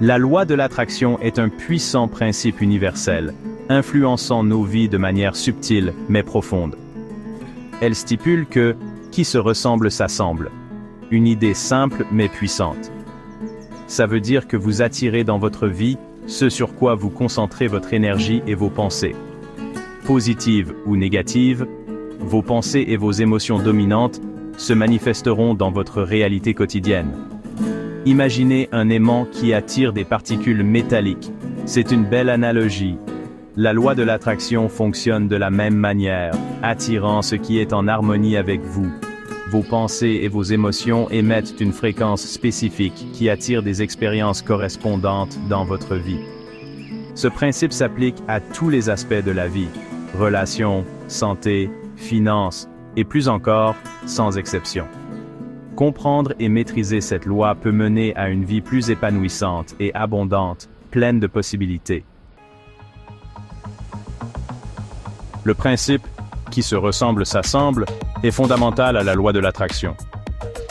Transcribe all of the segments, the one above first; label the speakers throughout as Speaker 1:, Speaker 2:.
Speaker 1: La loi de l'attraction est un puissant principe universel, influençant nos vies de manière subtile mais profonde. Elle stipule que « qui se ressemble s'assemble », une idée simple mais puissante. Ça veut dire que vous attirez dans votre vie ce sur quoi vous concentrez votre énergie et vos pensées. Positives ou négatives, vos pensées et vos émotions dominantes se manifesteront dans votre réalité quotidienne. Imaginez un aimant qui attire des particules métalliques. C'est une belle analogie. La loi de l'attraction fonctionne de la même manière, attirant ce qui est en harmonie avec vous. Vos pensées et vos émotions émettent une fréquence spécifique qui attire des expériences correspondantes dans votre vie. Ce principe s'applique à tous les aspects de la vie, relations, santé, finances, et plus encore, sans exception. Comprendre et maîtriser cette loi peut mener à une vie plus épanouissante et abondante, pleine de possibilités. Le principe « qui se ressemble s'assemble » est fondamental à la loi de l'attraction.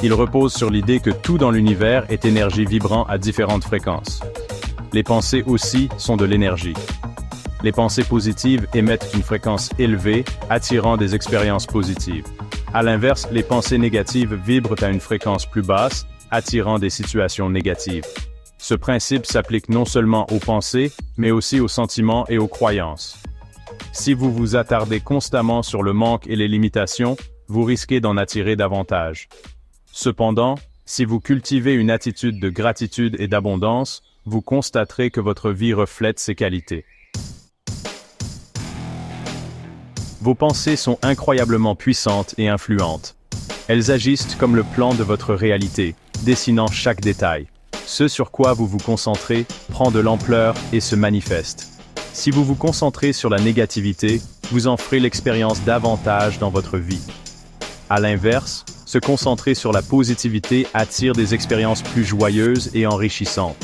Speaker 1: Il repose sur l'idée que tout dans l'univers est énergie vibrant à différentes fréquences. Les pensées aussi sont de l'énergie. Les pensées positives émettent une fréquence élevée, attirant des expériences positives. À l'inverse, les pensées négatives vibrent à une fréquence plus basse, attirant des situations négatives. Ce principe s'applique non seulement aux pensées, mais aussi aux sentiments et aux croyances. Si vous vous attardez constamment sur le manque et les limitations, vous risquez d'en attirer davantage. Cependant, si vous cultivez une attitude de gratitude et d'abondance, vous constaterez que votre vie reflète ces qualités. Vos pensées sont incroyablement puissantes et influentes. Elles agissent comme le plan de votre réalité, dessinant chaque détail. Ce sur quoi vous vous concentrez prend de l'ampleur et se manifeste. Si vous vous concentrez sur la négativité, vous en ferez l'expérience davantage dans votre vie. À l'inverse, se concentrer sur la positivité attire des expériences plus joyeuses et enrichissantes.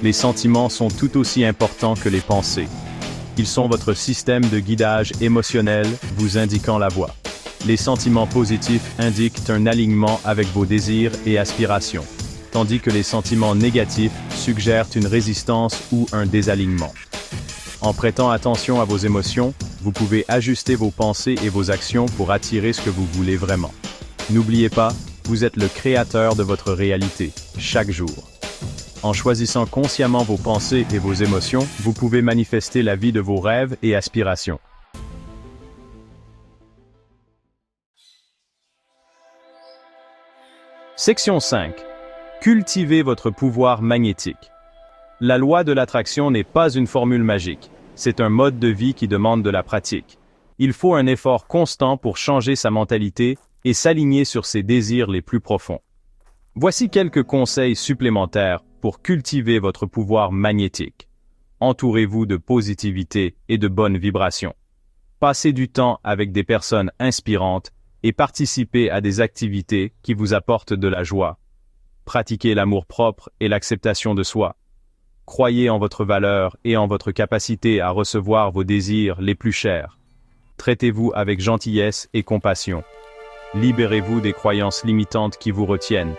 Speaker 1: Les sentiments sont tout aussi importants que les pensées. Ils sont votre système de guidage émotionnel, vous indiquant la voie. Les sentiments positifs indiquent un alignement avec vos désirs et aspirations, tandis que les sentiments négatifs suggèrent une résistance ou un désalignement. En prêtant attention à vos émotions, vous pouvez ajuster vos pensées et vos actions pour attirer ce que vous voulez vraiment. N'oubliez pas, vous êtes le créateur de votre réalité, chaque jour. En choisissant consciemment vos pensées et vos émotions, vous pouvez manifester la vie de vos rêves et aspirations. Section 5. Cultivez votre pouvoir magnétique. La loi de l'attraction n'est pas une formule magique, c'est un mode de vie qui demande de la pratique. Il faut un effort constant pour changer sa mentalité et s'aligner sur ses désirs les plus profonds. Voici quelques conseils supplémentaires pour cultiver votre pouvoir magnétique. Entourez-vous de positivité et de bonnes vibrations. Passez du temps avec des personnes inspirantes et participez à des activités qui vous apportent de la joie. Pratiquez l'amour-propre et l'acceptation de soi. Croyez en votre valeur et en votre capacité à recevoir vos désirs les plus chers. Traitez-vous avec gentillesse et compassion. Libérez-vous des croyances limitantes qui vous retiennent.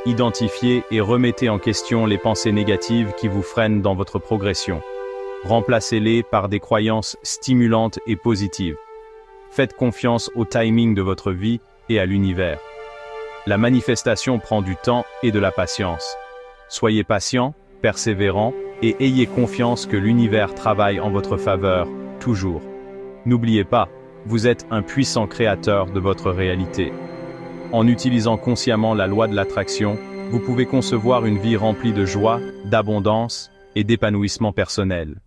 Speaker 1: Identifiez et remettez en question les pensées négatives qui vous freinent dans votre progression. Remplacez-les par des croyances stimulantes et positives. Faites confiance au timing de votre vie et à l'univers. La manifestation prend du temps et de la patience. Soyez patient, persévérant et ayez confiance que l'univers travaille en votre faveur, toujours. N'oubliez pas, vous êtes un puissant créateur de votre réalité. En utilisant consciemment la loi de l'attraction, vous pouvez concevoir une vie remplie de joie, d'abondance et d'épanouissement personnel.